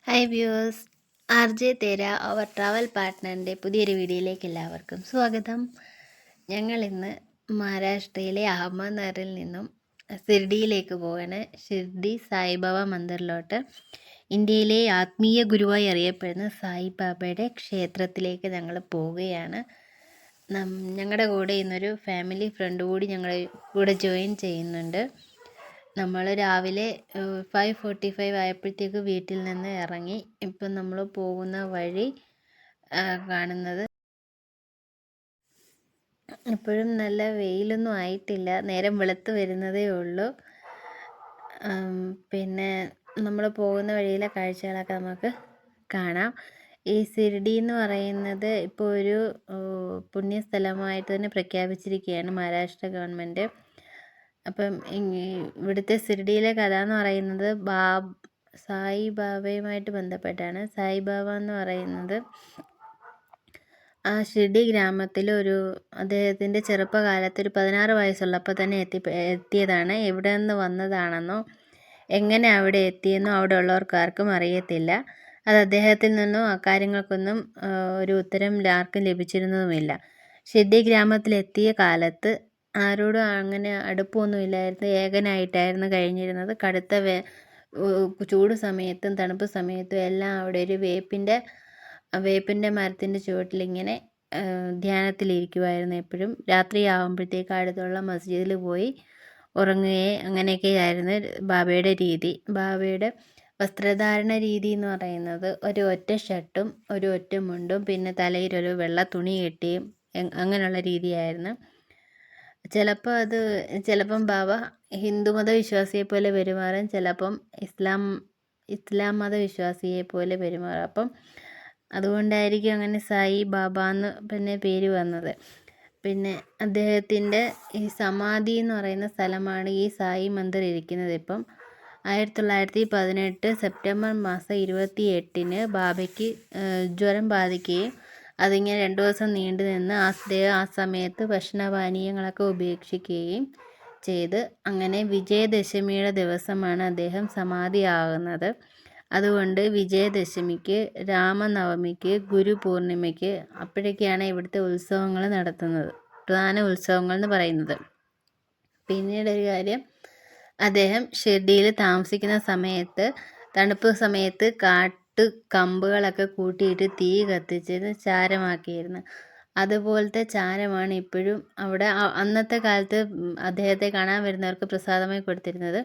Hi viewers, R J തേര അവർ travel പാർട്ട്ണറിൻ്റെ പുതിയൊരു വീഡിയോയിലേക്ക് എല്ലാവർക്കും സ്വാഗതം. ഞങ്ങൾ ഇന്ന് മഹാരാഷ്ട്രയിലെ അഹമ്മദ്നഗറിൽ നിന്നും ഷിർഡിയിലേക്ക് പോവാണ്. ഷിർഡി സായിബാബ മന്ദിറിലോട്ട്, ഇന്ത്യയിലെ ആത്മീയ ഗുരുവായി അറിയപ്പെടുന്ന സായിബാബയുടെ ക്ഷേത്രത്തിലേക്ക് ഞങ്ങൾ പോവുകയാണ്. ഞങ്ങളുടെ കൂടെ ഇന്നൊരു ഫാമിലി ഫ്രണ്ട് കൂടി ഞങ്ങളുടെ കൂടെ ജോയിൻ ചെയ്യുന്നുണ്ട്. നമ്മൾ രാവിലെ 5:45 ആയപ്പോഴത്തേക്ക് വീട്ടിൽ നിന്ന് ഇറങ്ങി. ഇപ്പം നമ്മൾ പോകുന്ന വഴി കാണുന്നത്, ഇപ്പോഴും നല്ല വെയിലൊന്നും ആയിട്ടില്ല, നേരം വെളുത്ത് വരുന്നതേ ഉള്ളൂ. പിന്നെ നമ്മൾ പോകുന്ന വഴിയിലെ കാഴ്ചകളൊക്കെ നമുക്ക് കാണാം. ഈ ഷിർഡി എന്ന് പറയുന്നത് ഇപ്പോൾ ഒരു പുണ്യസ്ഥലമായിട്ട് തന്നെ പ്രഖ്യാപിച്ചിരിക്കുകയാണ് മഹാരാഷ്ട്ര ഗവൺമെൻറ്. അപ്പം ഇവിടുത്തെ ഷിർഡിയിലെ കഥ എന്ന് പറയുന്നത് സായിബാബയുമായിട്ട് ബന്ധപ്പെട്ടാണ്. സായിബാബ എന്ന് പറയുന്നത് ആ ഷിർഡി ഗ്രാമത്തിൽ അദ്ദേഹത്തിൻ്റെ ചെറുപ്പകാലത്ത് ഒരു 16 വയസ്സുള്ളപ്പോൾ തന്നെ എത്തിയതാണ്. എവിടെ നിന്ന് വന്നതാണെന്നോ എങ്ങനെ അവിടെ എത്തിയെന്നോ അവിടെ ഉള്ളവർക്ക് ആർക്കും അറിയത്തില്ല. അത് അദ്ദേഹത്തിൽ നിന്നും അക്കാര്യങ്ങൾക്കൊന്നും ഒരു ഉത്തരം ആർക്കും ലഭിച്ചിരുന്നതുമില്ല. ഷിർഡി ഗ്രാമത്തിലെത്തിയ കാലത്ത് ആരോടും അങ്ങനെ അടുപ്പമൊന്നുമില്ലായിരുന്നു. ഏകനായിട്ടായിരുന്നു കഴിഞ്ഞിരുന്നത്. കടുത്ത ചൂട് സമയത്തും തണുപ്പ് സമയത്തും എല്ലാം അവിടെ ഒരു വേപ്പിൻ്റെ മരത്തിൻ്റെ ചുവട്ടിലിങ്ങനെ ധ്യാനത്തിലിരിക്കുമായിരുന്നു എപ്പോഴും. രാത്രിയാകുമ്പോഴത്തേക്ക് അടുത്തുള്ള മസ്ജിദിൽ പോയി ഉറങ്ങുകയും അങ്ങനെയൊക്കെയായിരുന്നു ബാബയുടെ രീതി. ബാബയുടെ വസ്ത്രധാരണ രീതി എന്ന് പറയുന്നത് ഒരു ഒറ്റ ഷർട്ടും ഒരു ഒറ്റ മുണ്ടും പിന്നെ തലയിലൊരു വെള്ള തുണി കെട്ടിയും അങ്ങനെയുള്ള രീതിയായിരുന്നു. ചിലപ്പം ബാബ ഹിന്ദുമത വിശ്വാസിയെ പോലെ പെരുമാറും, ചിലപ്പം ഇസ്ലാം മത വിശ്വാസിയെ പോലെ പെരുമാറും. അപ്പം അതുകൊണ്ടായിരിക്കും അങ്ങനെ സായി ബാബ എന്ന് പിന്നെ പേര് വന്നത്. പിന്നെ അദ്ദേഹത്തിൻ്റെ ഈ സമാധി എന്ന് പറയുന്ന സ്ഥലമാണ് ഈ സായി മന്ദിർ ഇരിക്കുന്നത്. ഇപ്പം 1918 സെപ്റ്റംബർ മാസം 28-ന് ബാബയ്ക്ക് ജ്വരം ബാധിക്കുകയും അതിങ്ങനെ 2 ദിവസം നീണ്ടു നിന്ന് ആ സമയത്ത് ഭക്ഷണപാനീയങ്ങളൊക്കെ ഉപേക്ഷിക്കുകയും ചെയ്ത് അങ്ങനെ വിജയദശമിയുടെ ദിവസമാണ് അദ്ദേഹം സമാധിയാകുന്നത്. അതുകൊണ്ട് വിജയദശമിക്ക്, രാമനവമിക്ക്, ഗുരുപൂർണിമയ്ക്ക് അപ്പോഴൊക്കെയാണ് ഇവിടുത്തെ ഉത്സവങ്ങൾ നടത്തുന്നത്, പ്രധാന ഉത്സവങ്ങൾ എന്ന് പറയുന്നത്. പിന്നീട് ഒരു കാര്യം, അദ്ദേഹം ഷിർഡിയിൽ താമസിക്കുന്ന സമയത്ത് തണുപ്പ് സമയത്ത് കമ്പുകളൊക്കെ കൂട്ടിയിട്ട് തീ കത്തിച്ച് ചാരമാക്കിയിരുന്നു. അതുപോലത്തെ ചാരമാണ് ഇപ്പോഴും അവിടെ അന്നത്തെ കാലത്ത് അദ്ദേഹത്തെ കാണാൻ വരുന്നവർക്ക് പ്രസാദമായി കൊടുത്തിരുന്നത്.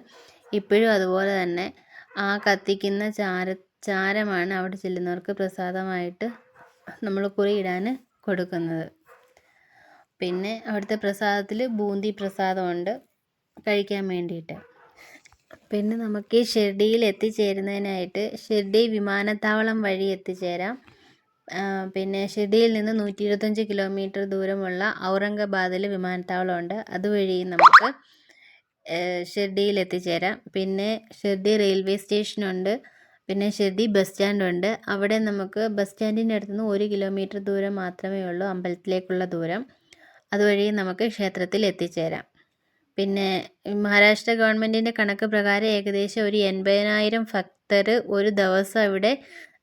ഇപ്പോഴും അതുപോലെ തന്നെ ആ കത്തിക്കുന്ന ചാരമാണ് അവിടെ ചെല്ലുന്നവർക്ക് പ്രസാദമായിട്ട് നമ്മൾ കുറിയിടാൻ കൊടുക്കുന്നത്. പിന്നെ അവിടുത്തെ പ്രസാദത്തിൽ ബൂന്തി പ്രസാദമുണ്ട് കഴിക്കാൻ വേണ്ടിയിട്ട്. പിന്നെ നമുക്ക് ഈ ഷിർഡിയിൽ എത്തിച്ചേരുന്നതിനായിട്ട് ഷിർഡി വിമാനത്താവളം വഴി എത്തിച്ചേരാം. പിന്നെ ഷിർഡിയിൽ നിന്ന് 125 കിലോമീറ്റർ ദൂരമുള്ള ഔറംഗാബാദിൽ വിമാനത്താവളമുണ്ട്. അതുവഴി നമുക്ക് ഷിർഡിയിൽ എത്തിച്ചേരാം. പിന്നെ ഷിർഡി റെയിൽവേ സ്റ്റേഷനുണ്ട്. പിന്നെ ഷിർഡി ബസ് സ്റ്റാൻഡുണ്ട്. അവിടെ നമുക്ക് ബസ് സ്റ്റാൻഡിൻ്റെ അടുത്ത് നിന്ന് 1 കിലോമീറ്റർ ദൂരം മാത്രമേ ഉള്ളൂ അമ്പലത്തിലേക്കുള്ള ദൂരം. അതുവഴി നമുക്ക് ക്ഷേത്രത്തിൽ എത്തിച്ചേരാം. പിന്നെ മഹാരാഷ്ട്ര ഗവൺമെൻറ്റിൻ്റെ കണക്ക് പ്രകാരം ഏകദേശം ഒരു 80,000 ഭക്തർ ഒരു ദിവസം ഇവിടെ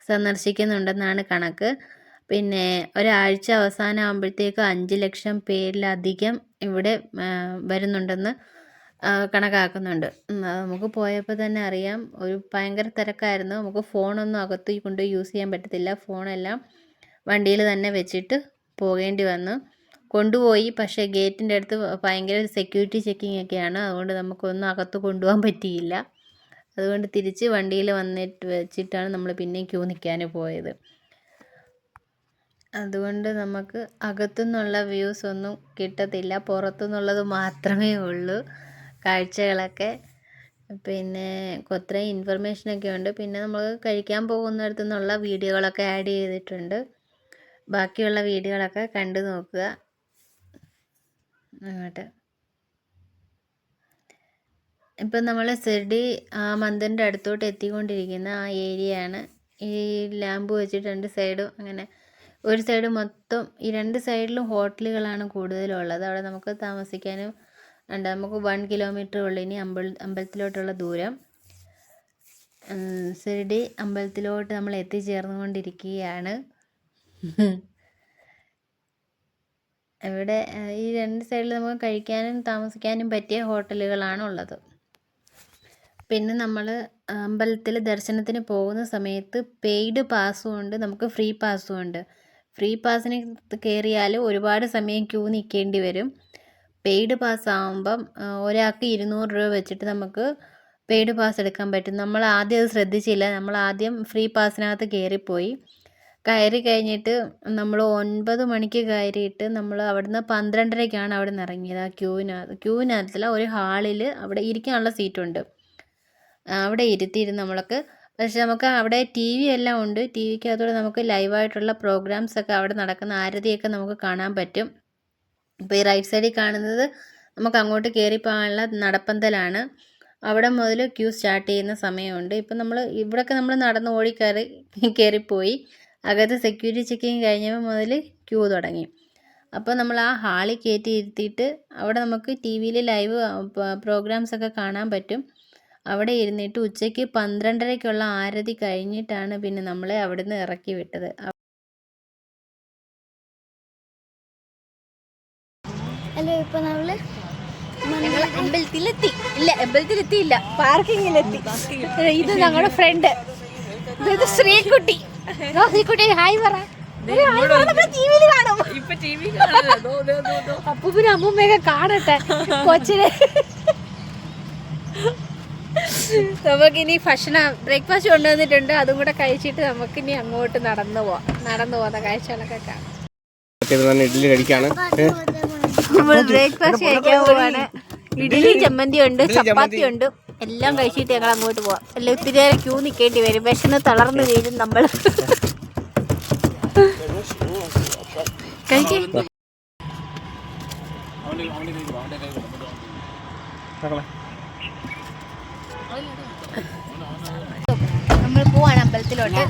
സന്ദർശിക്കുന്നുണ്ടെന്നാണ് കണക്ക്. പിന്നെ ഒരാഴ്ച അവസാനമാകുമ്പോഴത്തേക്ക് 5 ലക്ഷം പേരിലധികം ഇവിടെ വരുന്നുണ്ടെന്ന് കണക്കാക്കുന്നുണ്ട്. നമുക്ക് പോയപ്പോൾ തന്നെ അറിയാം, ഒരു ഭയങ്കര തിരക്കായിരുന്നു. നമുക്ക് ഫോണൊന്നും അകത്ത് കൊണ്ടുപോയി യൂസ് ചെയ്യാൻ പറ്റത്തില്ല. ഫോണെല്ലാം വണ്ടിയിൽ തന്നെ വെച്ചിട്ട് പോകേണ്ടി വന്നു. കൊണ്ടുപോയി, പക്ഷേ ഗേറ്റിൻ്റെ അടുത്ത് ഭയങ്കര സെക്യൂരിറ്റി ചെക്കിംഗ് ഒക്കെയാണ്. അതുകൊണ്ട് നമുക്കൊന്നും അകത്ത് കൊണ്ടുപോകാൻ പറ്റിയില്ല. അതുകൊണ്ട് തിരിച്ച് വണ്ടിയിൽ വെച്ചിട്ടാണ് നമ്മൾ പിന്നെ ക്യൂ നിൽക്കാൻ പോയത്. അതുകൊണ്ട് നമുക്ക് അകത്തുനിന്നുള്ള വ്യൂസ് ഒന്നും കിട്ടത്തില്ല, പുറത്തുനിന്നുള്ളത് മാത്രമേ ഉള്ളൂ കാഴ്ചകളൊക്കെ. പിന്നെ ഇത്രയും ഇൻഫർമേഷനൊക്കെ ഉണ്ട്. പിന്നെ നമ്മൾ കഴിക്കാൻ പോകുന്നിടത്തു നിന്നുള്ള വീഡിയോകളൊക്കെ ആഡ് ചെയ്തിട്ടുണ്ട്. ബാക്കിയുള്ള വീഡിയോകളൊക്കെ കണ്ടു നോക്കുക. അങ്ങോട്ട് ഇപ്പം നമ്മൾ ഷിർഡി ആ മന്ദിറിൻ്റെ അടുത്തോട്ട് എത്തിക്കൊണ്ടിരിക്കുന്ന ആ ഏരിയയാണ്. ഈ ലാമ്പ് വെച്ചിട്ട് 2 സൈഡും അങ്ങനെ, ഒരു സൈഡ് മൊത്തം ഈ 2 സൈഡിലും ഹോട്ടലുകളാണ് കൂടുതലുള്ളത്. അവിടെ നമുക്ക് താമസിക്കാനും ഉണ്ട്. നമുക്ക് 1 കിലോമീറ്റർ ഉള്ളൂ ഇനി അമ്പലത്തിലോട്ടുള്ള ദൂരം. ശിരഡി അമ്പലത്തിലോട്ട് നമ്മൾ എത്തിച്ചേർന്നുകൊണ്ടിരിക്കുകയാണ്. ഇവിടെ ഈ രണ്ട് സൈഡിൽ നമുക്ക് കഴിക്കാനും താമസിക്കാനും പറ്റിയ ഹോട്ടലുകളാണ് ഉള്ളത്. പിന്നെ നമ്മൾ അമ്പലത്തിൽ ദർശനത്തിന് പോകുന്ന സമയത്ത് പെയ്ഡ് പാസ്സും ഉണ്ട്, നമുക്ക് ഫ്രീ പാസ്സും ഉണ്ട്. ഫ്രീ പാസ്സിന് കയറിയാൽ ഒരുപാട് സമയം ക്യൂ നിൽക്കേണ്ടി വരും. പെയ്ഡ് പാസ് ആകുമ്പം ഒരാൾക്ക് 200 രൂപ വെച്ചിട്ട് നമുക്ക് പെയ്ഡ് പാസ് എടുക്കാൻ പറ്റും. നമ്മൾ ആദ്യം അത് ശ്രദ്ധിച്ചില്ല. നമ്മൾ ആദ്യം ഫ്രീ പാസ്സിനകത്ത് കയറിപ്പോയി. കയറി കഴിഞ്ഞിട്ട് നമ്മൾ 9 മണിക്ക് കയറിയിട്ട് നമ്മൾ അവിടുന്ന് 12:30ക്കാണ് അവിടെ നിന്ന് ഇറങ്ങിയത്. ആ ക്യൂവിനകത്തല്ല, ഒരു ഹാളിൽ അവിടെ ഇരിക്കാനുള്ള സീറ്റുണ്ട്. അവിടെ ഇരുത്തിയിരുന്നു നമ്മൾക്ക്. പക്ഷേ നമുക്ക് അവിടെ TV എല്ലാം ഉണ്ട്. TVക്കകത്തൂടെ നമുക്ക് ലൈവായിട്ടുള്ള പ്രോഗ്രാംസൊക്കെ അവിടെ നടക്കുന്ന ആരതിയൊക്കെ നമുക്ക് കാണാൻ പറ്റും. ഇപ്പോൾ ഈ റൈറ്റ് സൈഡിൽ കാണുന്നത് നമുക്ക് അങ്ങോട്ട് കയറിപ്പോകാനുള്ള നടപ്പന്തലാണ്. അവിടെ മുതൽ ക്യൂ സ്റ്റാർട്ട് ചെയ്യുന്ന സമയമുണ്ട്. ഇപ്പം ഇവിടെയൊക്കെ നമ്മൾ നടന്ന് കയറിപ്പോയി. അകത്ത് സെക്യൂരിറ്റി ചെക്കിങ് കഴിഞ്ഞപ്പോൾ മുതൽ ക്യൂ തുടങ്ങി. അപ്പോൾ നമ്മൾ ആ ഹാളിൽ കയറ്റി ഇരുത്തിയിട്ട് അവിടെ നമുക്ക് TVയിൽ ലൈവ് പ്രോഗ്രാംസൊക്കെ കാണാൻ പറ്റും. അവിടെ ഇരുന്നിട്ട് ഉച്ചയ്ക്ക് 12:30ക്കുള്ള ആരതി കഴിഞ്ഞിട്ടാണ് പിന്നെ നമ്മളെ അവിടെ നിന്ന് ഇറക്കി വിട്ടത്. ഹലോ, ഇപ്പോൾ ഞങ്ങൾ അമ്പലത്തിലെത്തിയില്ല, പാർക്കിങ്ങിലെത്തി. ഇത് ഞങ്ങളുടെ ഫ്രണ്ട്, ഇത് ശ്രീകുട്ടി. ഹായ് പറ. അപ്പൂപ്പിനും അമ്മൂമ്മയൊക്കെ കാണട്ടെ കൊച്ചിനെ. നമുക്കിനി ബ്രേക്ക്ഫാസ്റ്റ് കൊണ്ടുവന്നിട്ടുണ്ട്. അതും കൂടെ കഴിച്ചിട്ട് നമുക്കിനി അങ്ങോട്ട് നടന്നു പോകുന്ന കാഴ്ചകളൊക്കെ കാണാം. ഇഡ്ഡലി കഴിക്കാണ്. നമ്മൾ ബ്രേക്ക്ഫാസ്റ്റ് കഴിക്കാൻ പോവാണ്. ഇഡ്ഡലി ചമ്മന്തി ഉണ്ട്, ചപ്പാത്തി ഉണ്ട്. എല്ലാം കഴിച്ചിട്ട് ഞങ്ങൾ അങ്ങോട്ട് പോവാം. എല്ലാം ഒത്തിരി നേരം ക്യൂ നിൽക്കേണ്ടി വരും. വിശന്ന് തളർന്നു വീഴും നമ്മൾ. കഴിക്കേ. നമ്മൾ പോവാണ് അമ്പലത്തിലോട്ട്.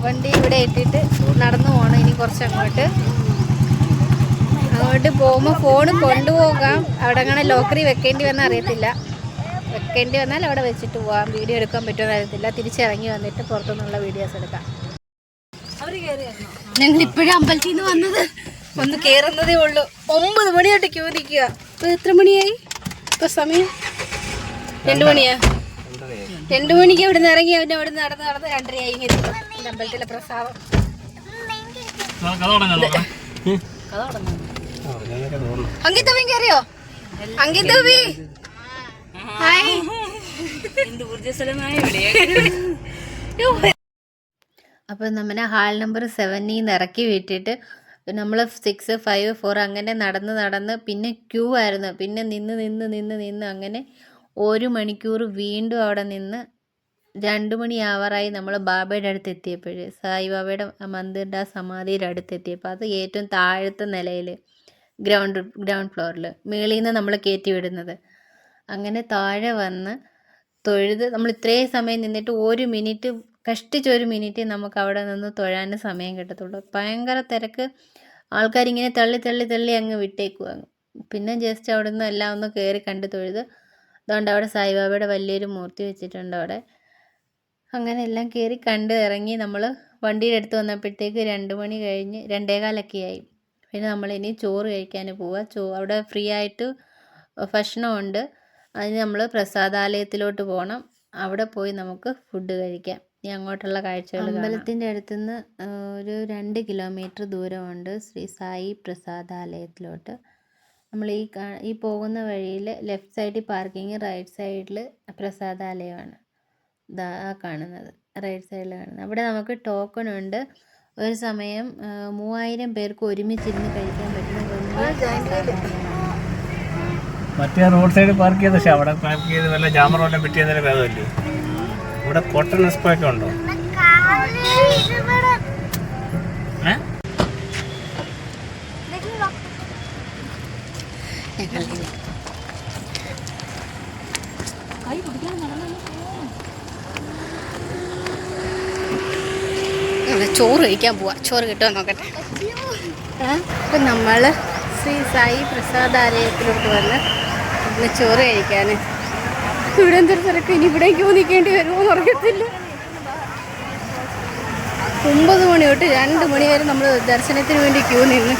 വണ്ടി ഇവിടെ ഇട്ടിട്ട് നടന്നു പോകണം. ഇനി കുറച്ചങ്ങോട്ട് പോകുമ്പോൾ ഫോണ് കൊണ്ടുപോകാം. അവിടെ അങ്ങനെ ലോക്കറി വെക്കേണ്ടി വന്നാൽ അറിയത്തില്ല. വെക്കേണ്ടി വന്നാൽ അവിടെ വെച്ചിട്ട് പോകാം. വീഡിയോ എടുക്കാൻ പറ്റുമെന്ന് അറിയത്തില്ല. തിരിച്ചിറങ്ങി വന്നിട്ട് പുറത്തുനിന്നുള്ള വീഡിയോസ് എടുക്കാം. ഞങ്ങൾ ഇപ്പോഴും അമ്പലത്തിൽ നിന്ന് വന്നത്, ഒന്ന് കയറുന്നതേ ഉള്ളൂ. 9 മണി തൊട്ട് ക്യൂ നിൽക്കുക. ഇപ്പോൾ എത്ര മണിയായി? ഇപ്പോൾ സമയം 2 മണിയാ. 2 മണിക്ക് അവിടെ നിന്ന് ഇറങ്ങി അവിടെ നിന്ന് നടന്ന് 2:30 ഇങ്ങനെ അമ്പലത്തിലെ പ്രസാദം. അങ്കിത്തവൻ കയറിയോ? അങ്കിത്തവി ഹായ്. അപ്പോൾ നമ്മുടെ ഹാൾ നമ്പർ 7 ഇറക്കി വിട്ടിട്ട് നമ്മൾ 6, 5, 4 അങ്ങനെ നടന്ന് പിന്നെ ക്യൂ ആയിരുന്നു. പിന്നെ നിന്ന് അങ്ങനെ 1 മണിക്കൂർ വീണ്ടും അവിടെ നിന്ന് 2 മണിയാവാറായി. നമ്മൾ ബാബയുടെ അടുത്ത് എത്തിയപ്പോഴേ, സായിബാബയുടെ മന്ദിറിൻ്റെ സമാധിയുടെ അടുത്ത് എത്തിയപ്പോൾ, അത് ഏറ്റവും താഴത്തെ നിലയിൽ ഗ്രൗണ്ട് ഫ്ലോറിൽ, മേളിൽ നിന്ന് നമ്മൾ കയറ്റി വിടുന്നത്. അങ്ങനെ താഴെ വന്ന് തൊഴുത് നമ്മൾ ഇത്രയും സമയം നിന്നിട്ട് 1 മിനിറ്റ്, കഷ്ടിച്ച് 1 മിനിറ്റ് നമുക്ക് അവിടെ നിന്ന് തൊഴാൻ സമയം കിട്ടത്തുള്ളൂ. ഭയങ്കര തിരക്ക്. ആൾക്കാരിങ്ങനെ തള്ളി അങ്ങ് വിട്ടേക്കുക. പിന്നെ ജസ്റ്റ് അവിടെ നിന്ന് എല്ലാം ഒന്ന് കയറി കണ്ട് തൊഴുത്. അതുകൊണ്ട് അവിടെ സായിബാബയുടെ വലിയൊരു മൂർത്തി വെച്ചിട്ടുണ്ട് അവിടെ. അങ്ങനെ എല്ലാം കയറി കണ്ട് ഇറങ്ങി നമ്മൾ വണ്ടിയുടെ അടുത്ത് വന്നപ്പോഴത്തേക്ക് 2 മണി കഴിഞ്ഞ് 2:15 ആയി. പിന്നെ നമ്മളിനി ചോറ് കഴിക്കാൻ പോവുക. അവിടെ ഫ്രീ ആയിട്ട് ഭക്ഷണമുണ്ട്. അതിന് നമ്മൾ പ്രസാദാലയത്തിലോട്ട് പോകണം. അവിടെ പോയി നമുക്ക് ഫുഡ് കഴിക്കാം. ഇനി അങ്ങോട്ടുള്ള കാഴ്ചകൾ. അമ്പലത്തിൻ്റെ അടുത്തുനിന്ന് ഒരു 2 കിലോമീറ്റർ ദൂരമുണ്ട് ശ്രീ സായി പ്രസാദാലയത്തിലോട്ട്. നമ്മൾ ഈ പോകുന്ന വഴിയിൽ ലെഫ്റ്റ് സൈഡിൽ പാർക്കിങ്, റൈറ്റ് സൈഡിൽ പ്രസാദാലയമാണ്. ഇതാ കാണുന്നത്, റൈറ്റ് സൈഡിൽ കാണുന്നത്. അവിടെ നമുക്ക് ടോക്കൺ ഉണ്ട്. ഒരു സമയം 3000 പേർക്ക് ഒരുമിച്ചിരുന്ന് കഴിക്കാൻ പറ്റുന്ന മറ്റേ റോഡ് സൈഡ് പാർക്ക് ചെയ്ത, പക്ഷേ അവിടെ പാർക്ക് ചെയ്ത് വല്ല ജാമറോ എല്ലാം പിറ്റ് ചെയ്യുന്നതിന് ഭേദമല്ലേ. ഇവിടെ കോട്ടൺ എക്സ്പോ ഒക്കെ ഉണ്ടോ? ചോറ് കഴിക്കാൻ പോവാ. ചോറ് കിട്ടുമോ നോക്കട്ടെ. അപ്പം നമ്മൾ ശ്രീ സായി പ്രസാദാലയത്തിലോട്ട് വന്ന് ചോറ് കഴിക്കാൻ. ഇവിടെ എന്തൊരു തിരക്ക്. ഇനി ഇവിടെ ക്യൂ നിൽക്കേണ്ടി വരുമോ എന്ന് അറിയത്തില്ല. 9 മണി തൊട്ട് 2 മണി വരെ നമ്മൾ ദർശനത്തിന് വേണ്ടി ക്യൂ നിന്ന്.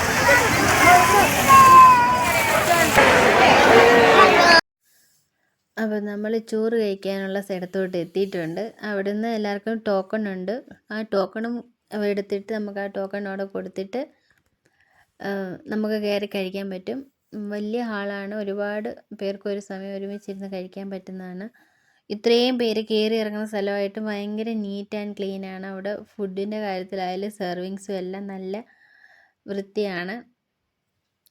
അപ്പോൾ നമ്മൾ ചോറ് കഴിക്കാനുള്ള സ്ഥലത്തോട്ട് എത്തിയിട്ടുണ്ട്. അവിടുന്ന് എല്ലാവർക്കും ടോക്കൺ ഉണ്ട്. ആ ടോക്കണും എടുത്തിട്ട് നമുക്ക് ആ ടോക്കൺ അവിടെ കൊടുത്തിട്ട് നമുക്ക് കയറി കഴിക്കാൻ പറ്റും. വലിയ ഹാളാണ്. ഒരുപാട് പേർക്ക് ഒരു സമയം ഒരുമിച്ചിരുന്ന് കഴിക്കാൻ പറ്റുന്നതാണ്. ഇത്രയും പേര് കയറി ഇറങ്ങുന്ന സ്ഥലമായിട്ട് ഭയങ്കര നീറ്റ് ആൻഡ് ക്ലീൻ ആണ്. അവിടെ ഫുഡിൻ്റെ കാര്യത്തിലായാലും സെർവിങ്സും എല്ലാം നല്ല വൃത്തിയാണ്.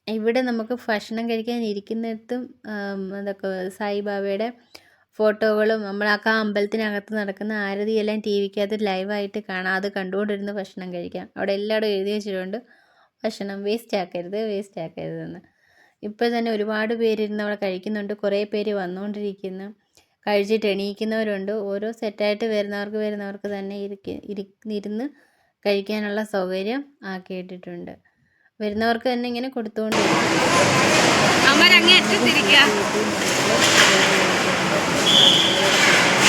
ഇവിടെ നമുക്ക് ഭക്ഷണം കഴിക്കാൻ ഇരിക്കുന്നിടത്തും അതൊക്കെ സായിബാബയുടെ ഫോട്ടോകളും നമ്മളൊക്കെ അമ്പലത്തിനകത്ത് നടക്കുന്ന ആരതിയെല്ലാം ടി വിക്കകത്ത് ലൈവായിട്ട് കാണാം. അത് കണ്ടുകൊണ്ടിരുന്ന് ഭക്ഷണം കഴിക്കാം. അവിടെ എല്ലായിടും എഴുതി വെച്ചിട്ടുണ്ട് ഭക്ഷണം വേസ്റ്റ് ആക്കരുതെന്ന്. ഇപ്പോൾ തന്നെ ഒരുപാട് പേരിരുന്ന് അവിടെ കഴിക്കുന്നുണ്ട്. കുറേ പേര് വന്നുകൊണ്ടിരിക്കുന്നു. കഴിച്ചിട്ട് എണീക്കുന്നവരുണ്ട്. ഓരോ സെറ്റായിട്ട് വരുന്നവർക്ക് തന്നെ ഇരുന്ന് കഴിക്കാനുള്ള സൗകര്യം ആക്കിയിട്ടിട്ടുണ്ട്. വരുന്നവർക്ക് തന്നെ ഇങ്ങനെ കൊടുത്തുകൊണ്ടിരിക്കും.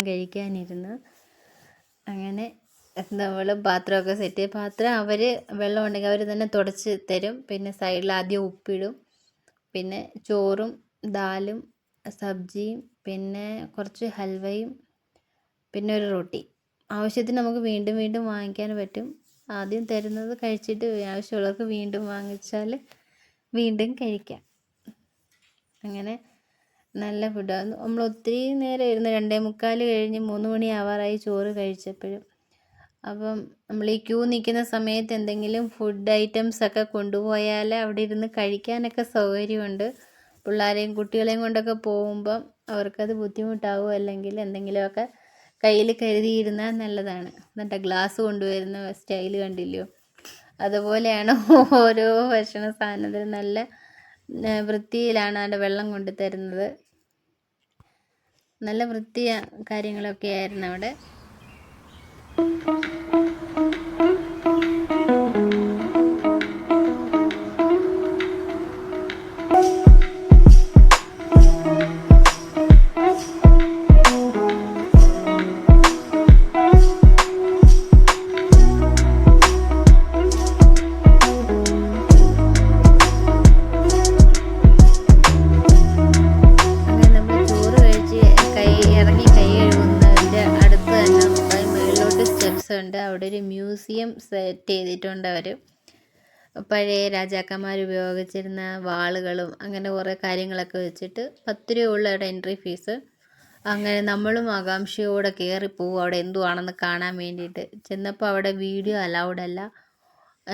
കഴിക്കാനിരുന്ന് അങ്ങനെ നമ്മൾ പാത്രമൊക്കെ സെറ്റ്. പാത്രം അവർ വെള്ളം ഉണ്ടെങ്കിൽ അവർ തന്നെ തുടച്ച് തരും. പിന്നെ സൈഡിൽ ആദ്യം ഉപ്പിടും. പിന്നെ ചോറും ദാലും സബ്ജിയും പിന്നെ കുറച്ച് ഹൽവയും പിന്നെ ഒരു റൊട്ടി. ആവശ്യത്തിന് നമുക്ക് വീണ്ടും വീണ്ടും വാങ്ങിക്കാൻ പറ്റും. ആദ്യം തരുന്നത് കഴിച്ചിട്ട് ആവശ്യമുള്ളവർക്ക് വീണ്ടും വാങ്ങിച്ചാൽ വീണ്ടും കഴിക്കാം. അങ്ങനെ നല്ല ഫുഡാണ്. നമ്മൾ ഒത്തിരി നേരം ഇരുന്ന് 2:45 കഴിഞ്ഞ് 3 മണി ആവാറായി ചോറ് കഴിച്ചപ്പോഴും. അപ്പം നമ്മൾ ഈ ക്യൂ നിൽക്കുന്ന സമയത്ത് എന്തെങ്കിലും ഫുഡ് ഐറ്റംസ് ഒക്കെ കൊണ്ടുപോയാൽ അവിടെ ഇരുന്ന് കഴിക്കാനൊക്കെ സൗകര്യമുണ്ട്. പിള്ളേരെയും കുട്ടികളെയും കൊണ്ടൊക്കെ പോകുമ്പം അവർക്കത് ബുദ്ധിമുട്ടാവും. അല്ലെങ്കിൽ എന്തെങ്കിലുമൊക്കെ കയ്യിൽ കരുതിയിരുന്നാൽ നല്ലതാണ്. എന്നിട്ട് ഗ്ലാസ് കൊണ്ടുവരുന്ന സ്റ്റൈൽ കണ്ടില്ലയോ? അതുപോലെയാണ് ഓരോ ഭക്ഷണ സാധനത്തിനും നല്ല വൃത്തിയിലാണ് അവിടെ വെള്ളം കൊണ്ടു തരുന്നത്. നല്ല വൃത്തി കാര്യങ്ങളൊക്കെ ആയിരുന്നു അവിടെ. ഉണ്ട്. അവിടെ ഒരു മ്യൂസിയം സെറ്റ് ചെയ്തിട്ടുണ്ട് അവർ. പഴയ രാജാക്കന്മാർ ഉപയോഗിച്ചിരുന്ന വാളുകളും അങ്ങനെ കുറേ കാര്യങ്ങളൊക്കെ വെച്ചിട്ട് 10 രൂപയുള്ള അവിടെ എൻട്രി ഫീസ്. അങ്ങനെ നമ്മളും ആകാംക്ഷയോടെ കയറിപ്പോവും അവിടെ എന്തുവാണെന്ന് കാണാൻ വേണ്ടിയിട്ട്. ചെന്നപ്പോൾ അവിടെ വീഡിയോ അലൗഡ് അല്ല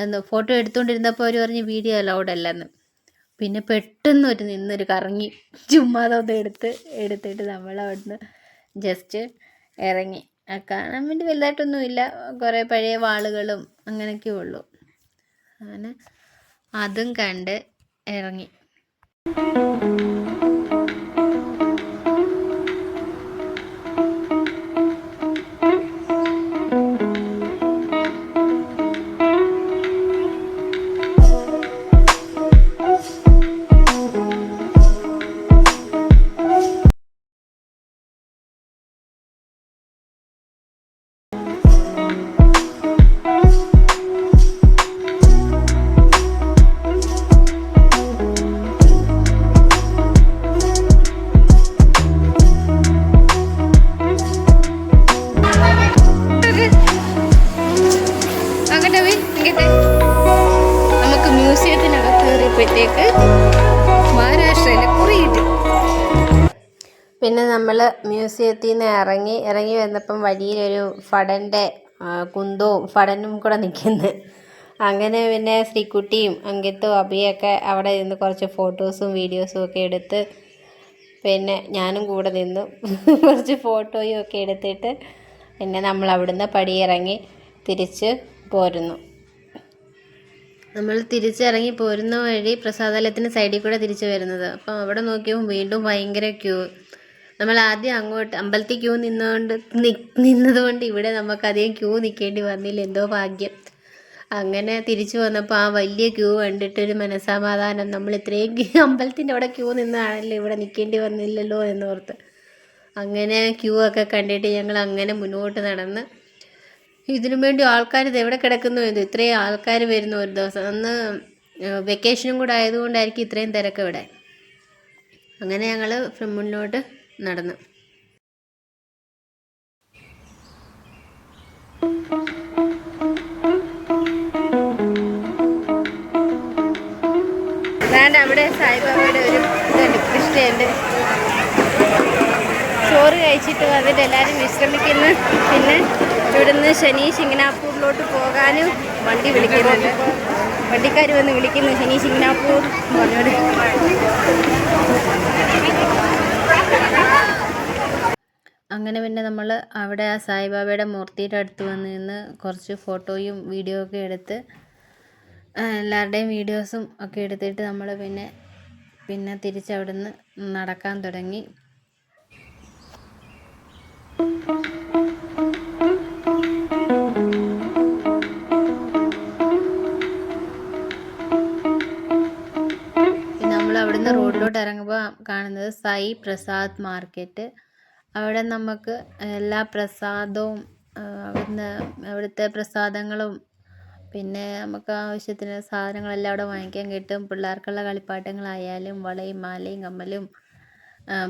എന്ന് ഫോട്ടോ എടുത്തുകൊണ്ടിരുന്നപ്പോൾ അവർ പറഞ്ഞ് വീഡിയോ അലൗഡ് അല്ലെന്ന്. പിന്നെ പെട്ടെന്ന് നിന്നൊരു കറങ്ങി ചുമ്മാതൊന്ന് എടുത്തിട്ട് നമ്മൾ അവിടുന്ന് ജസ്റ്റ് ഇറങ്ങി. കാണാൻ വേണ്ടി വലുതായിട്ടൊന്നുമില്ല. കുറേ പഴയ വാളുകളും അങ്ങനെയൊക്കെ ഉള്ളൂ. അങ്ങനെ അതും കണ്ട് ഇറങ്ങി. നമുക്ക് മ്യൂസിയത്തിനകത്ത് കയറിയപ്പോഴത്തേക്ക് മഹാരാഷ്ട്രയിലെ കുറി കിട്ടി. പിന്നെ നമ്മൾ മ്യൂസിയത്തിൽ നിന്ന് ഇറങ്ങി വന്നപ്പം വഴിയിലൊരു ഫടൻ്റെ കുന്തവും ഫടനും കൂടെ നിൽക്കുന്നു. അങ്ങനെ പിന്നെ ശ്രീക്കുട്ടിയും അങ്കിത്തും അഭിയൊക്കെ അവിടെ നിന്ന് കുറച്ച് ഫോട്ടോസും വീഡിയോസും ഒക്കെ എടുത്ത് പിന്നെ ഞാനും കൂടെ നിന്നു കുറച്ച് ഫോട്ടോയും ഒക്കെ എടുത്തിട്ട് പിന്നെ നമ്മൾ അവിടുന്ന് പടിയിറങ്ങി തിരിച്ച് പോരുന്നു. നമ്മൾ തിരിച്ചിറങ്ങി പോരുന്ന വഴി പ്രസാദാലയത്തിൻ്റെ സൈഡിൽ കൂടെ തിരിച്ച് വരുന്നത്. അപ്പം അവിടെ നോക്കിയപ്പോൾ വീണ്ടും ഭയങ്കര ക്യൂ. നമ്മൾ ആദ്യം അങ്ങോട്ട് അമ്പലത്തിൽ ക്യൂ നിന്നതുകൊണ്ട് ഇവിടെ നമുക്കധികം ക്യൂ നിൽക്കേണ്ടി വന്നില്ല. എന്തോ ഭാഗ്യം. അങ്ങനെ തിരിച്ചു വന്നപ്പോൾ ആ വലിയ ക്യൂ കണ്ടിട്ടൊരു മനസ്സമാധാനം. നമ്മൾ ഇത്രയും അമ്പലത്തിൻ്റെ അവിടെ ക്യൂ നിന്നാണല്ലോ ഇവിടെ നിൽക്കേണ്ടി വന്നില്ലല്ലോ എന്നോർത്ത്. അങ്ങനെ ക്യൂ ഒക്കെ കണ്ടിട്ട് ഞങ്ങൾ അങ്ങനെ മുന്നോട്ട് നടന്ന് ഇതിനു വേണ്ടി ആൾക്കാർ ഇത് എവിടെ കിടക്കുന്നു ഇത് ഇത്രയും ആൾക്കാർ വരുന്നു ഒരു ദിവസം. അന്ന് വെക്കേഷനും കൂടെ ആയതുകൊണ്ടായിരിക്കും ഇത്രയും തിരക്ക് ഇവിടെ. അങ്ങനെ ഞങ്ങൾ മുന്നോട്ട് നടന്നു. അതാണ്ട് അവിടെ സായിബാബയുടെ ഒരു ഇതുണ്ട്, കൃഷ്ണയുണ്ട്. ചോറ് കഴിച്ചിട്ട് വന്നിട്ട് എല്ലാവരും വിശ്രമിക്കുന്നു. പിന്നെ ഇവിടുന്ന് ശനി ശിംഗ്നാപൂരിലോട്ട് പോകാനും വണ്ടി വിളിക്കുന്നുണ്ട്. വണ്ടിക്കാർ വന്ന് വിളിക്കുന്നു ശനി ശിംഗ്നാപൂർ പറഞ്ഞോട്. അങ്ങനെ പിന്നെ നമ്മൾ അവിടെ ആ സായിബാബയുടെ മൂർത്തിയുടെ അടുത്ത് വന്ന് നിന്ന് കുറച്ച് ഫോട്ടോയും വീഡിയോ ഒക്കെ എടുത്ത് എല്ലാവരുടെയും വീഡിയോസും ഒക്കെ എടുത്തിട്ട് നമ്മൾ പിന്നെ തിരിച്ച് അവിടുന്ന് നടക്കാൻ തുടങ്ങി. പിന്നെ നമ്മൾ അവിടുന്ന് റോഡിലോട്ട് ഇറങ്ങുമ്പോൾ കാണുന്നത് സായി പ്രസാദ് മാർക്കറ്റ്. അവിടെ നമുക്ക് എല്ലാ പ്രസാദവും അവിടുത്തെ പ്രസാദങ്ങളും പിന്നെ നമുക്ക് ആവശ്യത്തിന് സാധനങ്ങളെല്ലാം അവിടെ വാങ്ങിക്കാൻ കിട്ടും. പിള്ളേർക്കുള്ള കളിപ്പാട്ടങ്ങളായാലും വളയും മാലയും കമ്മലും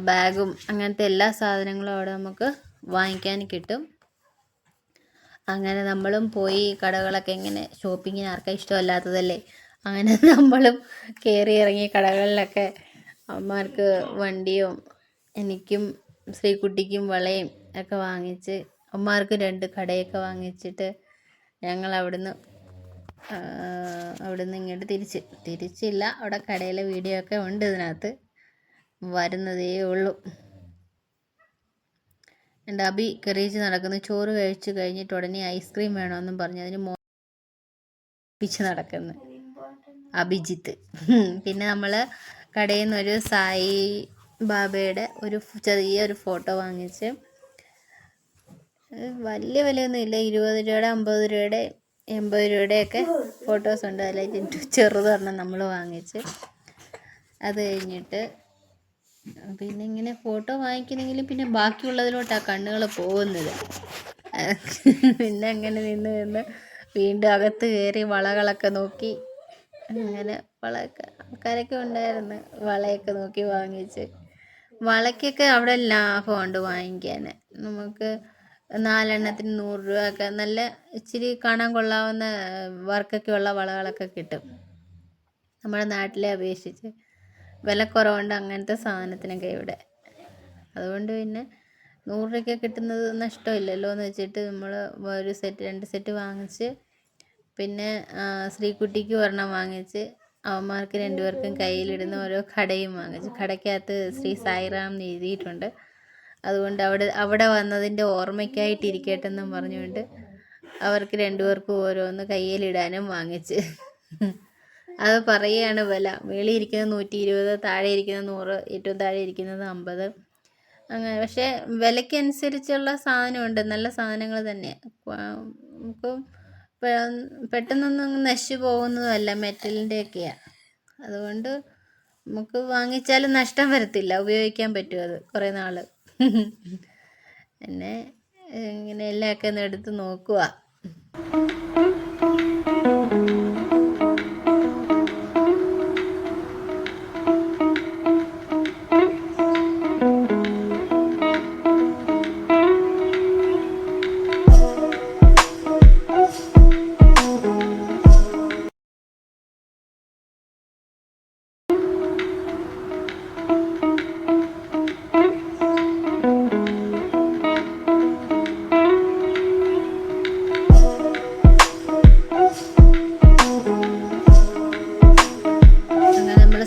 ബാഗും അങ്ങനത്തെ എല്ലാ സാധനങ്ങളും അവിടെ നമുക്ക് വാങ്ങിക്കാൻ കിട്ടും. അങ്ങനെ നമ്മളും പോയി കടകളൊക്കെ ഇങ്ങനെ ഷോപ്പിങ്ങിന് ആർക്കാ ഇഷ്ടമല്ലാത്തതല്ലേ. അങ്ങനെ നമ്മളും കയറി ഇറങ്ങി കടകളിലൊക്കെ. അമ്മമാർക്ക് വണ്ടിയും എനിക്കും ശ്രീകുട്ടിക്കും വളയും ഒക്കെ വാങ്ങിച്ച് അമ്മമാർക്ക് 2 കടയൊക്കെ വാങ്ങിച്ചിട്ട് ഞങ്ങൾ അവിടുന്ന് ഇങ്ങോട്ട് തിരിച്ചില്ല. അവിടെ കടയിലെ വീഡിയോ ഒക്കെ ഉണ്ട്, ഇതിനകത്ത് വരുന്നതേ ഉള്ളൂ. എൻ്റെ അബി കറിയിച്ച് നടക്കുന്നു. ചോറ് കഴിച്ച് കഴിഞ്ഞിട്ട് ഉടനെ ഐസ്ക്രീം വേണമെന്നും പറഞ്ഞ് അതിന് മോപ്പിച്ച് നടക്കുന്നു അഭിജിത്ത്. പിന്നെ നമ്മൾ കടയിൽ നിന്നൊരു സായി ബാബയുടെ ചെറിയൊരു ഫോട്ടോ വാങ്ങിച്ച്. വലിയ വിലയൊന്നും ഇല്ല, 20 രൂപയുടെ 50 രൂപയുടെ 80 രൂപയുടെയൊക്കെ ഫോട്ടോസ് ഉണ്ട്. അതിലേക്ക് ചെറുതൊരെണ്ണം നമ്മൾ വാങ്ങിച്ച്. അത് കഴിഞ്ഞിട്ട് പിന്നെ ഇങ്ങനെ ഫോട്ടോ വാങ്ങിക്കുന്നെങ്കിലും പിന്നെ ബാക്കിയുള്ളതിലോട്ടാണ് കണ്ണുകൾ പോകുന്നത്. പിന്നെ അങ്ങനെ നിന്ന് വീണ്ടും അകത്ത് കയറി വളകളൊക്കെ നോക്കി. അങ്ങനെ ആൾക്കാരൊക്കെ ഉണ്ടായിരുന്നു. വളയൊക്കെ നോക്കി വാങ്ങിച്ച്. വളയ്ക്കൊക്കെ അവിടെ ലാഭമുണ്ട് വാങ്ങിക്കാൻ. നമുക്ക് 4 എണ്ണത്തിന് 100 രൂപ ഒക്കെ നല്ല ഇച്ചിരി കാണാൻ കൊള്ളാവുന്ന വർക്കൊക്കെ ഉള്ള വളകളൊക്കെ കിട്ടും. നമ്മുടെ നാട്ടിലെ അപേക്ഷിച്ച് വിലക്കുറവുണ്ട് അങ്ങനത്തെ സാധനത്തിനൊക്കെ ഇവിടെ. അതുകൊണ്ട് പിന്നെ 100 രൂപയ്ക്ക് കിട്ടുന്നത് നഷ്ടമില്ലല്ലോ എന്ന് വെച്ചിട്ട് നമ്മൾ ഒരു സെറ്റ് 2 സെറ്റ് വാങ്ങിച്ച്. പിന്നെ ശ്രീകുട്ടിക്ക് ഒരെണ്ണം വാങ്ങിച്ച്. അവന്മാർക്ക് 2 പേർക്കും കയ്യിലിടുന്ന ഓരോ കടയും വാങ്ങിച്ചു. കടയ്ക്കകത്ത് ശ്രീ സായിറാം എന്ന് എഴുതിയിട്ടുണ്ട്. അതുകൊണ്ട് അവിടെ വന്നതിൻ്റെ ഓർമ്മയ്ക്കായിട്ടിരിക്കട്ടെ എന്നും പറഞ്ഞുകൊണ്ട് അവർക്ക് 2 പേർക്കും ഓരോന്ന് കയ്യിലിടാനും വാങ്ങിച്ച്. അത് പറയുകയാണ് വില. മേളിൽ ഇരിക്കുന്നത് 120, താഴെ ഇരിക്കുന്നത് 100, ഏറ്റവും താഴെ ഇരിക്കുന്നത് 50. അങ്ങനെ പക്ഷേ വിലയ്ക്കനുസരിച്ചുള്ള സാധനമുണ്ട്, നല്ല സാധനങ്ങൾ തന്നെ. നമുക്ക് പെട്ടെന്നൊന്നും നശിച്ചു പോകുന്നതുമല്ല, മെറ്റലിൻ്റെയൊക്കെയാണ്. അതുകൊണ്ട് നമുക്ക് വാങ്ങിച്ചാലും നഷ്ടം വരത്തില്ല, ഉപയോഗിക്കാൻ പറ്റും അത് കുറേ നാൾ. പിന്നെ ഇങ്ങനെ എല്ലാമൊക്കെ ഒന്ന് എടുത്ത് നോക്കുക.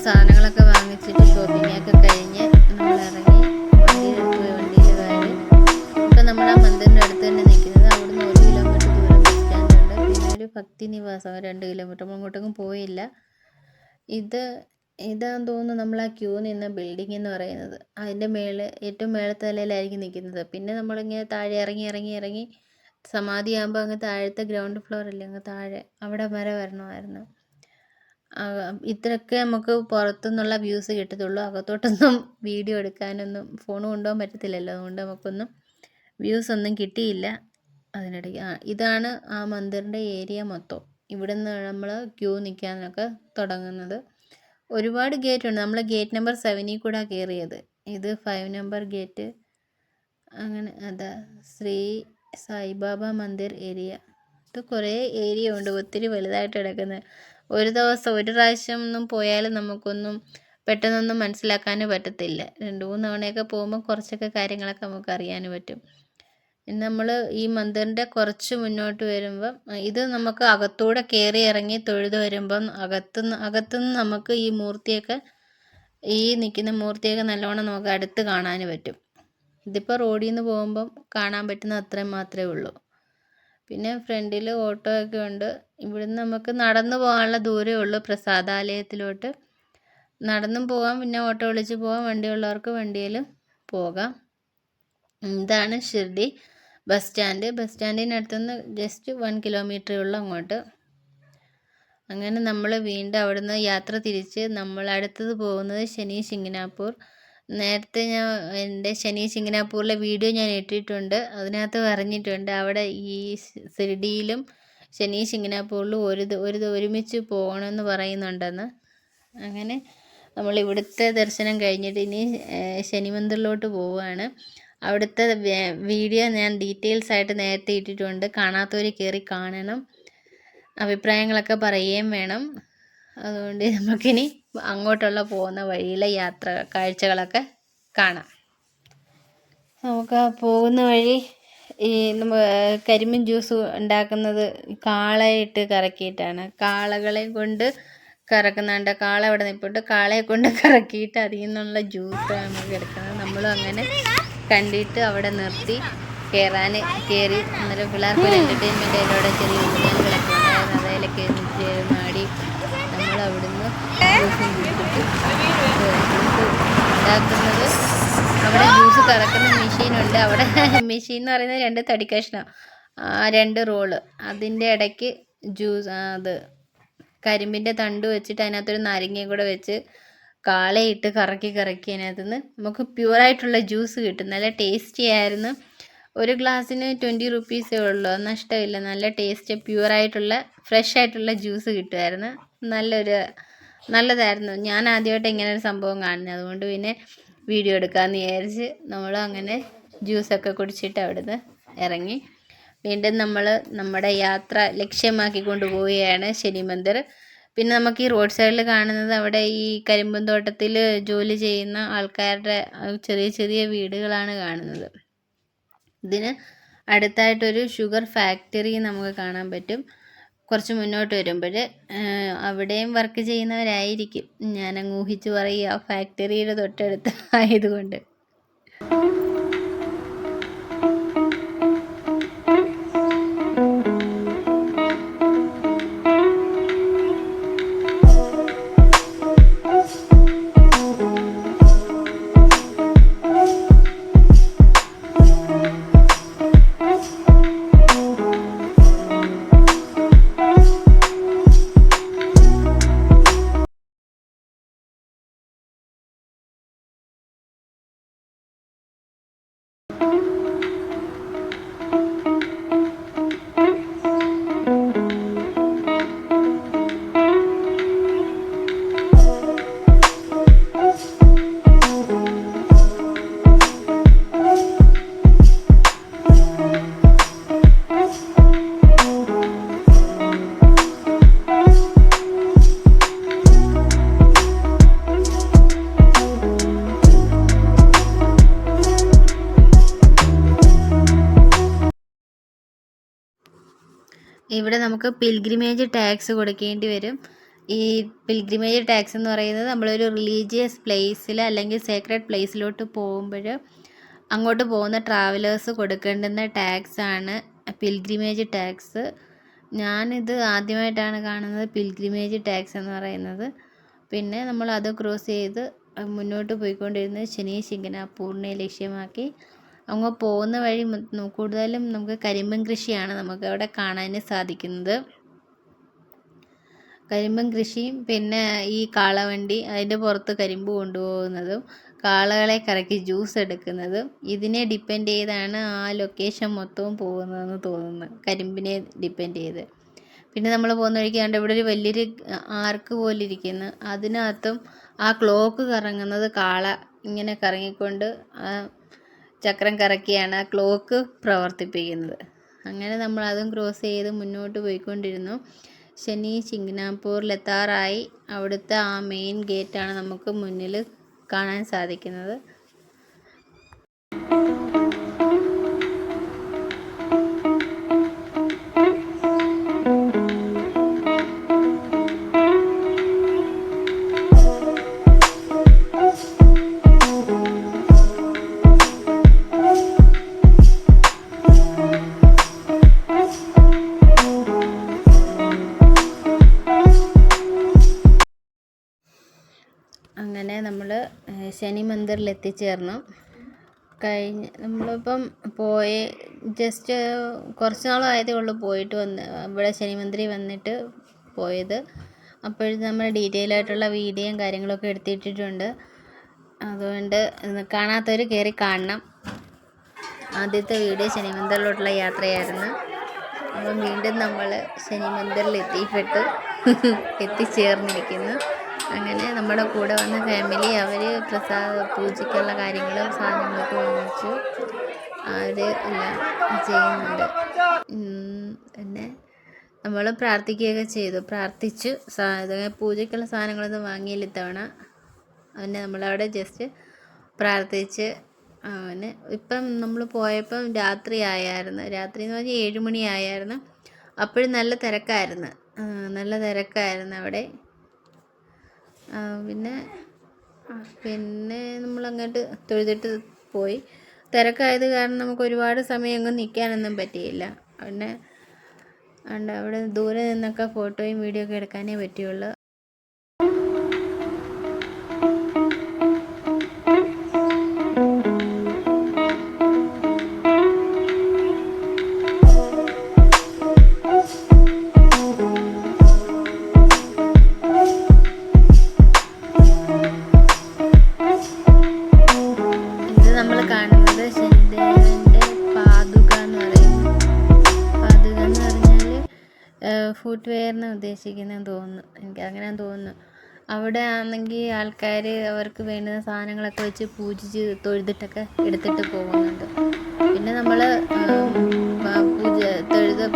സാധനങ്ങളൊക്കെ വാങ്ങിച്ചിട്ട് ഷോപ്പിങ്ങൊക്കെ കഴിഞ്ഞ് നമ്മൾ ഇറങ്ങി വണ്ടിയിൽ കയറി. ഇപ്പം നമ്മൾ ആ മന്ദിറിൻ്റെ അടുത്ത് തന്നെ നിൽക്കുന്നത്. അവിടുന്ന് 1 കിലോമീറ്റർ ദൂരം ബസ് സ്റ്റാൻഡുണ്ട്. പിന്നെ ഒരു ഭക്തി നിവാസം 2 കിലോമീറ്റർ. നമ്മൾ അങ്ങോട്ടൊന്നും പോയില്ല. ഇതാന്ന് തോന്നുന്നു നമ്മൾ ആ ക്യൂ നിന്ന ബിൽഡിംഗ് എന്ന് പറയുന്നത്. അതിൻ്റെ ഏറ്റവും മേളത്തെ നിലയിലായിരിക്കും നിൽക്കുന്നത്. പിന്നെ നമ്മളിങ്ങനെ താഴെ ഇറങ്ങി സമാധിയാകുമ്പോൾ അങ്ങ് താഴത്തെ ഗ്രൗണ്ട് ഫ്ലോർ അല്ലേ, അങ്ങ് താഴെ അവിടെ വരെ വരണമായിരുന്നു. ഇത്രയൊക്കെ നമുക്ക് പുറത്തുനിന്നുള്ള വ്യൂസ് കിട്ടത്തുള്ളൂ. അകത്തോട്ടൊന്നും വീഡിയോ എടുക്കാനൊന്നും ഫോൺ കൊണ്ടുപോകാൻ പറ്റത്തില്ലല്ലോ, അതുകൊണ്ട് നമുക്കൊന്നും വ്യൂസ് ഒന്നും കിട്ടിയില്ല. അതിനിടയ്ക്ക് ഇതാണ് ആ മന്ദിറിൻ്റെ ഏരിയ മൊത്തം. ഇവിടെ നിന്ന് നമ്മൾ ക്യൂ നിൽക്കാനൊക്കെ തുടങ്ങുന്നത്. ഒരുപാട് ഗേറ്റ് ഉണ്ട്. നമ്മൾ ഗേറ്റ് നമ്പർ 7 കൂടെ കയറിയത്. ഇത് 5 നമ്പർ ഗേറ്റ്. അങ്ങനെ അതാ ശ്രീ സായിബാബ മന്ദിർ ഏരിയ. ഇത് കുറേ ഏരിയ ഉണ്ട്, ഒത്തിരി വലുതായിട്ട് കിടക്കുന്നത്. ഒരു ദിവസം ഒരു പ്രാവശ്യം ഒന്നും പോയാലും നമുക്കൊന്നും പെട്ടെന്നൊന്നും മനസ്സിലാക്കാനും പറ്റത്തില്ല. 2-3 തവണയൊക്കെ പോകുമ്പോൾ കുറച്ചൊക്കെ കാര്യങ്ങളൊക്കെ നമുക്ക് അറിയാൻ പറ്റും. നമ്മൾ ഈ മന്ദിറിൻ്റെ കുറച്ച് മുന്നോട്ട് വരുമ്പം ഇത് നമുക്ക് അകത്തൂടെ കയറി ഇറങ്ങി തൊഴുത് വരുമ്പം അകത്തുനിന്ന് നമുക്ക് ഈ മൂർത്തിയൊക്കെ, ഈ നിൽക്കുന്ന മൂർത്തിയൊക്കെ നല്ലോണം നമുക്ക് അടുത്ത് കാണാൻ പറ്റും. ഇതിപ്പോൾ റോഡിൽ നിന്ന് പോകുമ്പം കാണാൻ പറ്റുന്ന അത്രയും മാത്രമേ ഉള്ളൂ. പിന്നെ ഫ്രണ്ടിൽ ഓട്ടോ ഒക്കെ ഉണ്ട്. ഇവിടുന്ന് നമുക്ക് നടന്നു പോകാനുള്ള ദൂരമേ ഉള്ളൂ പ്രസാദാലയത്തിലോട്ട്. നടന്നും പോകാം, പിന്നെ ഓട്ടോ വിളിച്ച് പോകാം, വണ്ടിയുള്ളവർക്ക് വണ്ടിയിലും പോകാം. ഇതാണ് ഷിർഡി ബസ് സ്റ്റാൻഡ്. ബസ് സ്റ്റാൻഡിനടുത്തുനിന്ന് ജസ്റ്റ് 1 കിലോമീറ്ററേ ഉള്ളൂ അങ്ങോട്ട്. അങ്ങനെ നമ്മൾ വീണ്ടും അവിടുന്ന് യാത്ര തിരിച്ച് നമ്മൾ അടുത്തത് പോകുന്നത് ശനി ശിംഗ്നാപൂർ. നേരത്തെ ഞാൻ എൻ്റെ ശനി ശിംഗ്നാപൂറിലെ വീഡിയോ ഞാൻ ഇട്ടിട്ടുണ്ട്. അതിനകത്ത് പറഞ്ഞിട്ടുണ്ട് അവിടെ ഈ ഷിർഡിയിലും ശനി ശിംഗ്നാപൂറിലും ഒരുമിച്ച് പോകണമെന്ന് പറയുന്നുണ്ടെന്ന്. അങ്ങനെ നമ്മൾ ഇവിടുത്തെ ദർശനം കഴിഞ്ഞിട്ട് ഇനി ശനി മന്ദിറിലോട്ട് പോവുകയാണ്. അവിടുത്തെ വീഡിയോ ഞാൻ ഡീറ്റെയിൽസ് ആയിട്ട് നേരത്തെ ഇട്ടിട്ടുണ്ട്. കാണാത്തവർ കയറി കാണണം, അഭിപ്രായങ്ങളൊക്കെ പറയുകയും വേണം. അതുകൊണ്ട് നമുക്കിനി അങ്ങോട്ടുള്ള പോകുന്ന വഴിയിലെ കാഴ്ചകളൊക്കെ കാണാം. നമുക്ക് ആ പോകുന്ന വഴി ഈ കരിമ്പിൻ ജ്യൂസ് ഉണ്ടാക്കുന്നത് കാളയിട്ട് കറക്കിയിട്ടാണ്. കാളകളെ കൊണ്ട് കറക്കുന്നുണ്ട്. കാള അവിടെ നിൽപ്പുണ്ട്. കാളയെ കൊണ്ട് കറക്കിയിട്ട് അതിൽ നിന്നുള്ള ജ്യൂസ് നമുക്ക് എടുക്കുന്നത്. നമ്മളും അങ്ങനെ കണ്ടിട്ട് അവിടെ നിർത്തി കയറി. അന്നേരം പിള്ളേർക്ക് ഒരു എൻ്റർടൈൻമെൻറ്റ് അതിലൂടെ ചെറിയ ഊഞ്ഞാലുകളൊക്കെ ഉണ്ടായിരുന്നു. അതിലൊക്കെ ആടി നമ്മൾ അവിടുന്ന് ജ്യൂസും കുടിച്ചിട്ട് ജ്യൂസ് ഉണ്ടാക്കുന്നത്. അവിടെ ജ്യൂസ് കറക്കുന്ന മെഷീനുണ്ട്. അവിടെ മെഷീൻ എന്ന് പറയുന്നത് 2 തടി കഷ്ണം, 2 റോള്. അതിൻ്റെ ഇടയ്ക്ക് അത് കരിമ്പിൻ്റെ തണ്ട് വെച്ചിട്ട് അതിനകത്തൊരു നാരങ്ങയും കൂടെ വെച്ച് കാളയിട്ട് കറക്കി അതിനകത്തുനിന്ന് നമുക്ക് പ്യുവറായിട്ടുള്ള ജ്യൂസ് കിട്ടും. നല്ല ടേസ്റ്റി ആയിരുന്നു. ഒരു ഗ്ലാസ്സിന് 20 റുപ്പീസേ ഉള്ളൂ. നഷ്ടമില്ല. നല്ല ടേസ്റ്റ്, പ്യുവറായിട്ടുള്ള ഫ്രഷ് ആയിട്ടുള്ള ജ്യൂസ് കിട്ടുമായിരുന്നു. നല്ലതായിരുന്നു. ഞാൻ ആദ്യമായിട്ട് ഇങ്ങനെ ഒരു സംഭവം കാണുന്നത്. അതുകൊണ്ട് പിന്നെ വീഡിയോ എടുക്കാമെന്ന് വിചാരിച്ച് നമ്മൾ അങ്ങനെ ജ്യൂസൊക്കെ കുടിച്ചിട്ട് അവിടുന്ന് ഇറങ്ങി. വീണ്ടും നമ്മൾ നമ്മുടെ യാത്ര ലക്ഷ്യമാക്കി കൊണ്ടുപോവുകയാണ് ശനി മന്ദിർ. പിന്നെ നമുക്ക് ഈ റോഡ് സൈഡിൽ കാണുന്നത് അവിടെ ഈ കരിമ്പും തോട്ടത്തിൽ ജോലി ചെയ്യുന്ന ആൾക്കാരുടെ ചെറിയ ചെറിയ വീടുകളാണ് കാണുന്നത്. ഇതിന് അടുത്തായിട്ടൊരു ഷുഗർ ഫാക്ടറി നമുക്ക് കാണാൻ പറ്റും. കുറച്ച് മുന്നോട്ട് വരുമ്പോൾ അവിടെയും വർക്ക് ചെയ്യുന്നവരായിരിക്കും. ഞാനങ്ങ് ഊഹിച്ച് പറയുക, ഫാക്ടറിയുടെ തൊട്ടടുത്ത് ആയതുകൊണ്ട്. ഇവിടെ നമുക്ക് പിൽഗ്രിമേജ് ടാക്സ് കൊടുക്കേണ്ടി വരും. ഈ പിൽഗ്രിമേജ് ടാക്സ് എന്ന് പറയുന്നത് നമ്മളൊരു റിലീജിയസ് പ്ലേസിൽ അല്ലെങ്കിൽ സേക്രഡ് പ്ലേസിലോട്ട് പോകുമ്പോൾ അങ്ങോട്ട് പോകുന്ന ട്രാവലേഴ്സ് കൊടുക്കേണ്ടുന്ന ടാക്സാണ് പിൽഗ്രിമേജ് ടാക്സ്. ഞാനിത് ആദ്യമായിട്ടാണ് കാണുന്നത്, പിൽഗ്രിമേജ് ടാക്സ് എന്ന് പറയുന്നത്. പിന്നെ നമ്മൾ അത് ക്രോസ് ചെയ്ത് മുന്നോട്ട് പോയിക്കൊണ്ടിരുന്നത് ശനി ശിംഗ്നാപൂറിനെ ലക്ഷ്യമാക്കി. അങ്ങ് പോകുന്ന വഴി കൂടുതലും നമുക്ക് കരിമ്പൻ കൃഷിയാണ് നമുക്ക് അവിടെ കാണാൻ സാധിക്കുന്നത്. കരിമ്പും കൃഷിയും പിന്നെ ഈ കാളവണ്ടി അതിൻ്റെ പുറത്ത് കരിമ്പ് കൊണ്ടുപോകുന്നതും കാളകളെ കറക്കി ജ്യൂസ് എടുക്കുന്നതും ഇതിനെ ഡിപ്പെൻഡ് ചെയ്താണ് ആ ലൊക്കേഷൻ മൊത്തവും പോകുന്നതെന്ന് തോന്നുന്നു, കരിമ്പിനെ ഡിപ്പെൻഡ് ചെയ്ത്. പിന്നെ നമ്മൾ പോകുന്ന വഴിക്ക് കണ്ട് ഇവിടെ ഒരു വലിയൊരു ആർക്ക് പോലെ ഇരിക്കുന്നു, അതിനകത്തും ആ ക്ലോക്ക് കറങ്ങുന്നത് കാള ഇങ്ങനെ കറങ്ങിക്കൊണ്ട് ആ ചക്രം കറക്കിയാണ് ആ ക്ലോക്ക് പ്രവർത്തിപ്പിക്കുന്നത്. അങ്ങനെ നമ്മൾ അതും ക്രോസ് ചെയ്ത് മുന്നോട്ട് പോയിക്കൊണ്ടിരുന്നു. ശനി ചിങ്നാപൂരിലെത്താറായി. അവിടുത്തെ ആ മെയിൻ ഗേറ്റാണ് നമുക്ക് മുന്നിൽ കാണാൻ സാധിക്കുന്നത്. അങ്ങനെ നമ്മൾ ശനി മന്ദിറിൽ എത്തിച്ചേർന്നു. നമ്മളിപ്പം ജസ്റ്റ് കുറച്ച് നാളായതേ ഉള്ളൂ പോയിട്ട് ഇവിടെ ശനി മന്ദിറിൽ വന്നിട്ട് പോയത്. അപ്പോഴത്തെ നമ്മൾ ഡീറ്റെയിൽ ആയിട്ടുള്ള വീഡിയോയും കാര്യങ്ങളൊക്കെ എടുത്തിട്ടിട്ടുണ്ട്. അതുകൊണ്ട് കാണാത്തവർ കയറി കാണണം. ആദ്യത്തെ വീഡിയോ ശനി മന്ദിറിലോട്ടുള്ള യാത്രയായിരുന്നു. അപ്പം വീണ്ടും നമ്മൾ ശനി മന്ദിറിൽ എത്തിച്ചേർന്നിരിക്കുന്നു. അങ്ങനെ നമ്മുടെ കൂടെ വന്ന ഫാമിലി അവർ പൂജയ്ക്കുള്ള കാര്യങ്ങളും സാധനങ്ങളൊക്കെ വാങ്ങിച്ചു. അവർ എല്ലാം ചെയ്യുന്നുണ്ട്. പിന്നെ നമ്മൾ പ്രാർത്ഥിക്കുകയൊക്കെ ചെയ്തു, പ്രാർത്ഥിച്ചു. പൂജയ്ക്കുള്ള സാധനങ്ങളൊന്നും വാങ്ങിയില്ല ഇത്തവണ. പിന്നെ നമ്മളവിടെ ജസ്റ്റ് പ്രാർത്ഥിച്ച് ഇപ്പം നമ്മൾ പോയപ്പം രാത്രി ആയായിരുന്നു. രാത്രി എന്ന് പറഞ്ഞാൽ 7 മണി ആയായിരുന്നു. അപ്പോഴും നല്ല തിരക്കായിരുന്നു അവിടെ. പിന്നെ നമ്മളങ്ങോട്ട് തൊഴുതിട്ട് പോയി. തിരക്കായത് കാരണം നമുക്ക് ഒരുപാട് സമയം ഒന്നും നിൽക്കാനൊന്നും പറ്റിയില്ല. പിന്നെ അവിടെ ദൂരെ നിന്നൊക്കെ ഫോട്ടോയും വീഡിയോ ഒക്കെ എടുക്കാനേ പറ്റുള്ളൂ. നമ്മൾ കാണുന്നത് ശനിദേവൻ്റെ പാതുക എന്ന് പറയും. പാതുക എന്ന് പറഞ്ഞാൽ ഫുട് വെയറിനെ ഉദ്ദേശിക്കുന്നതെന്ന് തോന്നുന്നു, എനിക്ക് അങ്ങനെ തോന്നുന്നു. അവിടെ ആണെങ്കിൽ ആൾക്കാർ അവർക്ക് വേണ്ടുന്ന സാധനങ്ങളൊക്കെ വെച്ച് പൂജിച്ച് തൊഴുതിട്ടൊക്കെ എടുത്തിട്ട് പോകുന്നുണ്ട്. പിന്നെ നമ്മൾ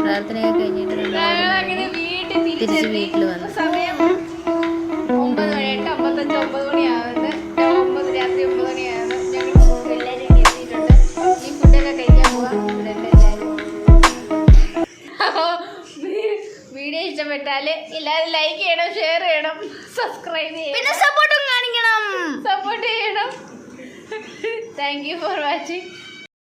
പ്രാർത്ഥനയൊക്കെ കഴിഞ്ഞിട്ട് തിരിച്ച് വീട്ടിൽ വന്നു. സമയം 9:55 മണിയാവുന്നത്. രാത്രി 9 മണിയാവുന്നത്. ഞങ്ങൾ എല്ലാവരും എത്തിയിട്ടുണ്ട്. ഈ ഫുഡൊക്കെ കഴിക്കാൻ പോവാം. വീഡിയോ ഇഷ്ടപ്പെട്ടാൽ എല്ലാവരും ലൈക്ക് ചെയ്യണം, ഷെയർ ചെയ്യണം, സബ്സ്ക്രൈബ് ചെയ്യണം, പിന്നെ സപ്പോർട്ട് ചെയ്യണം. Thank you for watching.